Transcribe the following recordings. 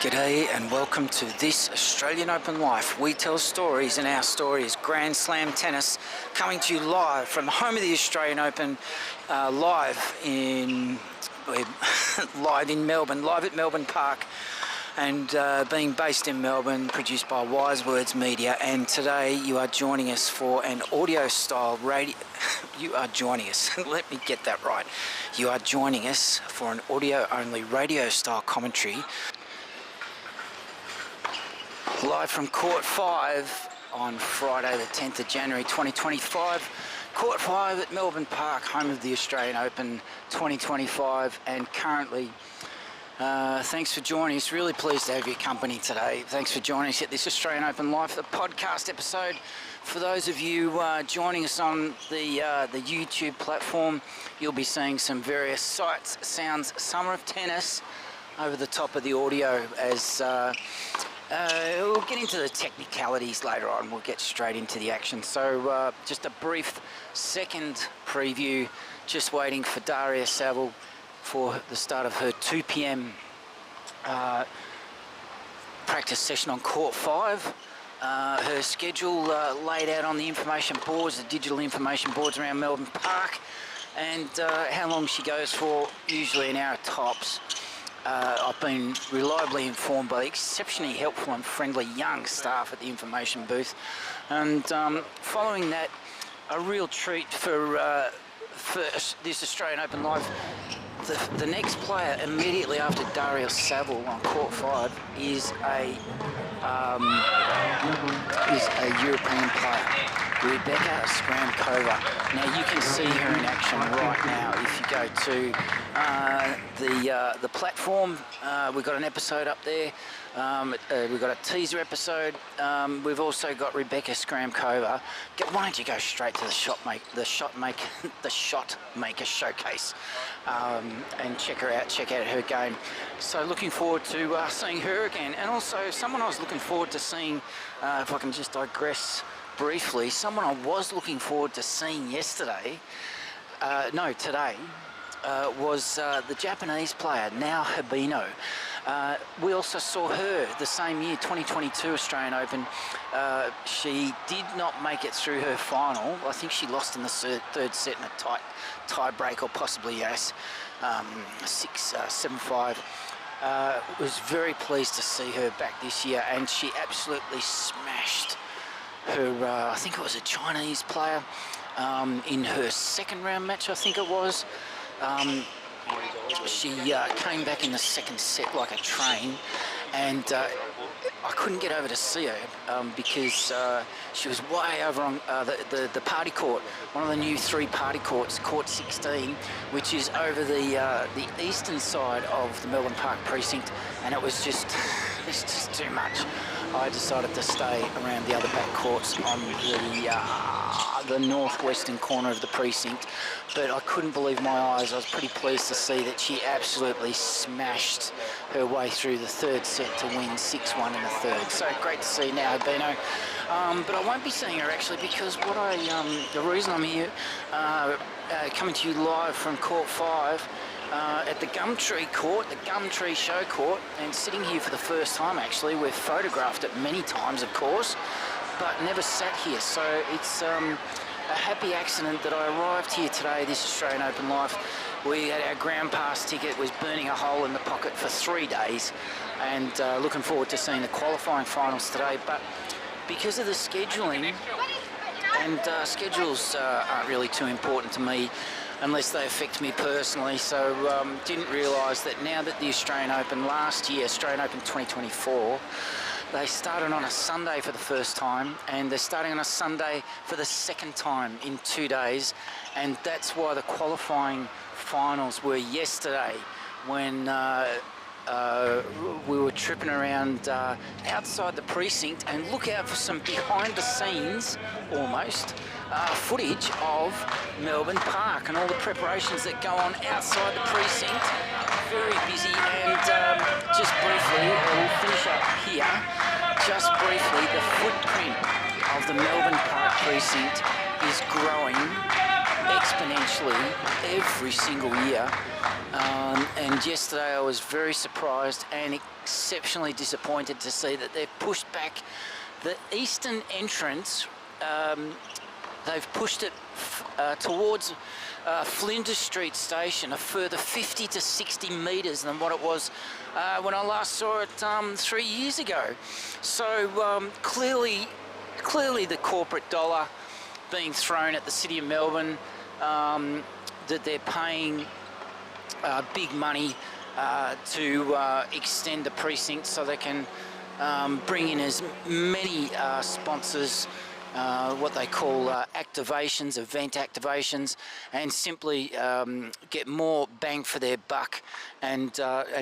G'day and welcome to this Australian Open Life. We tell stories and our story is Grand Slam Tennis, coming to you live from the home of the Australian Open, live in Melbourne, live at Melbourne Park, and being based in Melbourne, produced by Wise Words Media. And today you are joining us for an audio style radio. You are joining us, let me get that right. You are joining us for an audio only radio style commentary live from Court 5 on Friday the 10th of January 2025. Court 5 at Melbourne Park, home of the Australian Open 2025, and currently thanks for joining us. Really pleased to have your company today. Thanks for joining us at this Australian Open Live, the podcast episode. For those of you joining us on the YouTube platform, you'll be seeing some various sights, sounds, Summer of Tennis over the top of the audio as we'll get into the technicalities later on. We'll get straight into the action. So just a brief second preview, just waiting for Daria Saville for the start of her 2 p.m. practice session on Court 5. Her schedule laid out on the information boards, the digital information boards around Melbourne Park, and how long she goes for, usually an hour tops. I've been reliably informed by the exceptionally helpful and friendly young staff at the information booth, and following that, a real treat for this Australian Open Live. The next player immediately after Daria Saville on Court 5 is a European player, Rebecca Skramkova. Now you can see her in action right now if you go to the platform. We've got an episode up there. We've got a teaser episode. We've also got Rebecca Skramkova. Why don't you go straight to the Shot Maker Showcase and check her out. Check out her game. So looking forward to seeing her again, and also someone I was looking forward to seeing. If I can just digress briefly, someone I was looking forward to seeing yesterday. Today. Was the Japanese player Nao Hibino. We also saw her the same year, 2022 Australian Open. She did not make it through her final. I think she lost in the third set in a tie break, or possibly yes, 6-7-5. Was very pleased to see her back this year, and she absolutely smashed her, I think it was a Chinese player, in her second round match, I think it was. She came back in the second set like a train, and I couldn't get over to see her because she was way over on the party court, one of the new 3 party courts, Court 16, which is over the eastern side of the Melbourne Park precinct, and it was just it's just too much. I decided to stay around the other back courts on the northwestern corner of the precinct, but I couldn't believe my eyes. I was pretty pleased to see that she absolutely smashed her way through the third set to win 6-1 in the third. So great to see Nao Hibino. But I won't be seeing her actually, because the reason I'm here, coming to you live from Court 5, at the Gumtree Court, the Gumtree Show Court, and sitting here for the first time actually. We've photographed it many times, of course, but never sat here. So it's a happy accident that I arrived here today, this Australian Open Life. We had our ground pass ticket, was burning a hole in the pocket for 3 days, and looking forward to seeing the qualifying finals today. But because of the scheduling, and schedules aren't really too important to me unless they affect me personally, so didn't realise that now that the Australian Open last year, Australian Open 2024, they started on a Sunday for the first time, and they're starting on a Sunday for the second time in 2 days, and that's why the qualifying finals were yesterday, when we were tripping around outside the precinct, and look out for some behind the scenes almost footage of Melbourne Park and all the preparations that go on outside the precinct. Very busy, and just briefly, we'll finish up here. Just briefly, the footprint of the Melbourne Park precinct is growing exponentially every single year. And yesterday I was very surprised and exceptionally disappointed to see that they've pushed back the eastern entrance. They've pushed it towards Flinders Street Station a further 50 to 60 metres than what it was when I last saw it 3 years ago. So clearly the corporate dollar being thrown at the City of Melbourne, that they're paying big money to extend the precinct so they can bring in as many sponsors, what they call activations, event activations, and simply get more bang for their buck, and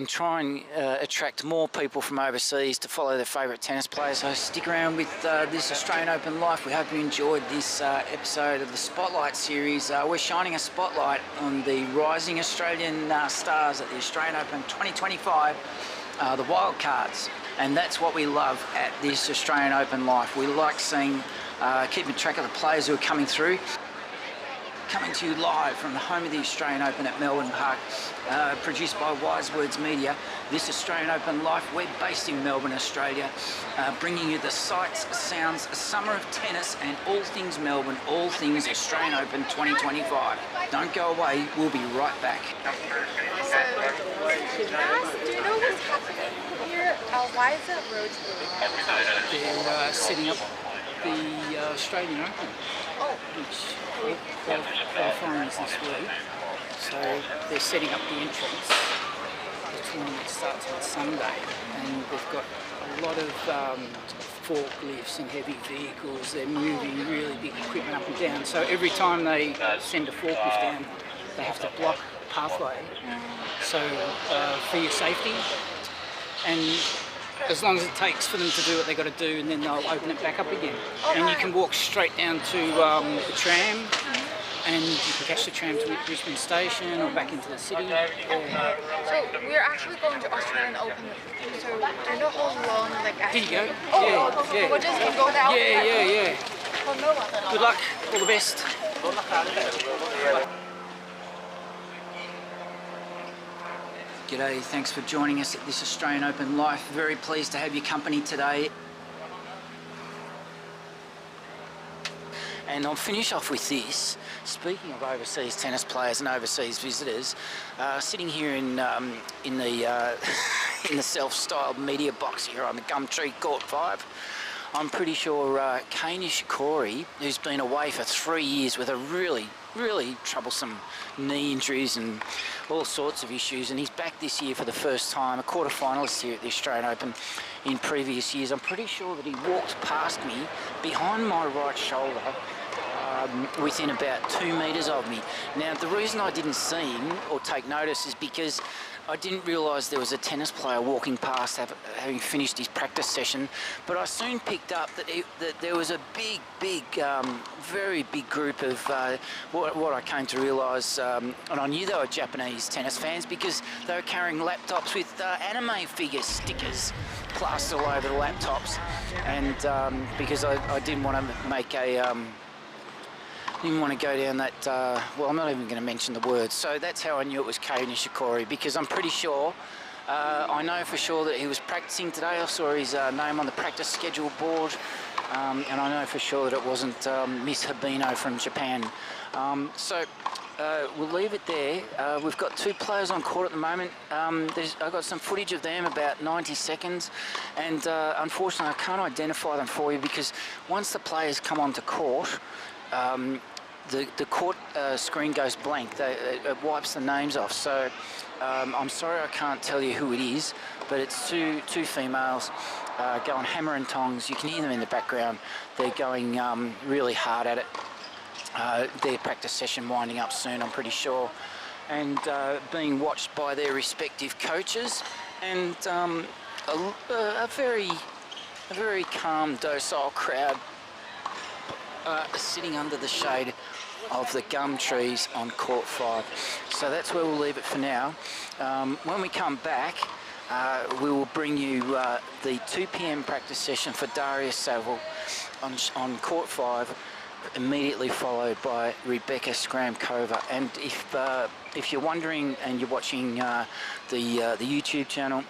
try and attract more people from overseas to follow their favourite tennis players. So stick around with this Australian Open Life. We hope you enjoyed this episode of the Spotlight series. We're shining a spotlight on the rising Australian stars at the Australian Open 2025, the wildcards. And that's what we love at this Australian Open Life. We like seeing, keeping track of the players who are coming through. Coming to you live from the home of the Australian Open at Melbourne Park, produced by Wise Words Media. This Australian Open Life, we're based in Melbourne, Australia, bringing you the sights, sounds, summer of tennis and all things Melbourne, all things Australian Open 2025. Don't go away, we'll be right back. So, do you know what's happening here? Why is it rotating? They're setting up the Australian Open, which qualifying is this week. So they're setting up the entrance. The tournament starts on Sunday, and they've got a lot of forklifts and heavy vehicles. They're moving really big equipment up and down. So every time they send a forklift down, they have to block a pathway. So for your safety, and as long as it takes for them to do what they've got to do, and then they'll open it back up again. And you can walk straight down to the tram, and you can catch the tram to Richmond Station or back into the city. So we're actually going to Australian Open. So do you know how long, like, Here you go. Oh, Yeah. we'll just go down. Yeah. Oh, no one. Good luck. All the best. G'day, thanks for joining us at this Australian Open Life. Very pleased to have your company today. And I'll finish off with this. Speaking of overseas tennis players and overseas visitors, sitting here in the in the self-styled media box here on the Gumtree Court 5, I'm pretty sure Kei Nishikori, who's been away for 3 years with a really troublesome knee injuries and all sorts of issues, and he's back this year for the first time, a quarter-finalist here at the Australian Open in previous years. I'm pretty sure that he walked past me behind my right shoulder within about 2 metres of me. Now, the reason I didn't see him or take notice is because I didn't realise there was a tennis player walking past having finished his practice session, but I soon picked up that there was a very big group of what I came to realise, and I knew they were Japanese tennis fans because they were carrying laptops with anime figure stickers plastered all over the laptops, and because I didn't want to make a didn't want to go down that, well, I'm not even going to mention the words. So that's how I knew it was Kei Nishikori, because I'm pretty sure, I know for sure that he was practicing today. I saw his name on the practice schedule board, and I know for sure that it wasn't Miss Habino from Japan. So we'll leave it there. We've got 2 players on court at the moment. I've got some footage of them, about 90 seconds, and unfortunately I can't identify them for you because once the players come onto court, the court screen goes blank. It wipes the names off. So I'm sorry I can't tell you who it is, but it's two females going hammer and tongs. You can hear them in the background. They're going really hard at it. Their practice session winding up soon, I'm pretty sure, and being watched by their respective coaches, and a very calm, docile crowd sitting under the shade of the gum trees on court 5. So that's where we'll leave it for now. When we come back, we will bring you the 2 p.m. practice session for Darius Saville on court 5. immediately followed by Rebecca Skramkova. And if you're wondering and you're watching the YouTube channel,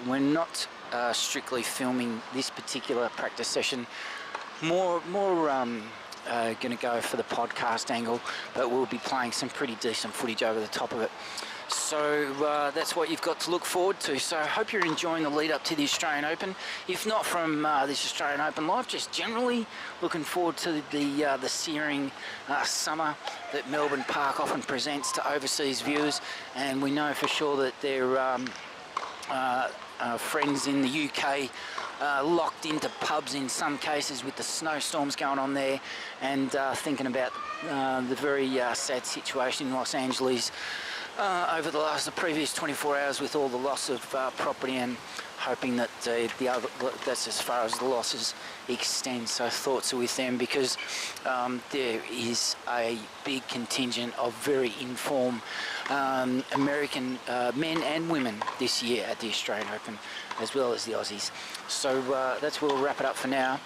we're not strictly filming this particular practice session. More going to go for the podcast angle, but we'll be playing some pretty decent footage over the top of it. So that's what you've got to look forward to. So I hope you're enjoying the lead up to the Australian Open. If not from this Australian Open live, just generally looking forward to the searing summer that Melbourne Park often presents to overseas viewers. And we know for sure that their friends in the UK locked into pubs in some cases with the snowstorms going on there, and thinking about the very sad situation in Los Angeles over the previous 24 hours with all the loss of property, and hoping that that's as far as the losses extend. So thoughts are with them, because there is a big contingent of very informed American men and women this year at the Australian Open, as well as the Aussies. So that's where we'll wrap it up for now.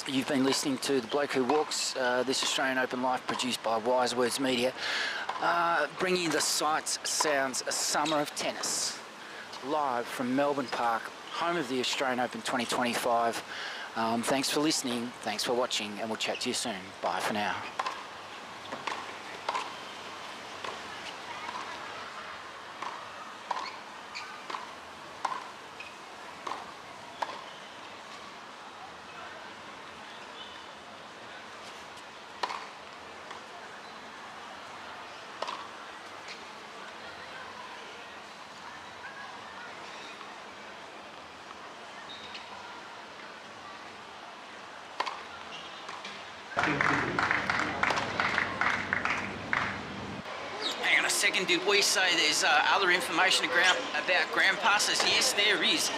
You've been listening to The Bloke Who Walks, this Australian Open Live, produced by Wise Words Media, bringing the sights, sounds, a summer of tennis, live from Melbourne Park, home of the Australian Open 2025. Thanks for listening, thanks for watching, and we'll chat to you soon. Bye for now. Hang on a second, did we say there's other information about ground passes? Yes, there is.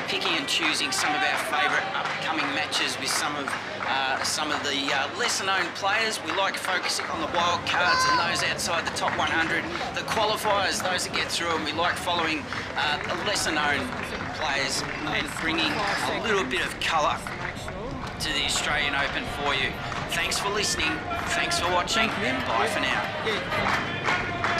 Picking and choosing some of our favourite upcoming matches with some of the lesser known players. We like focusing on the wild cards and those outside the top 100, the qualifiers, those that get through, and we like following the lesser known players and bringing a little bit of colour to the Australian Open for you. Thanks for listening, thanks for watching, and bye for now.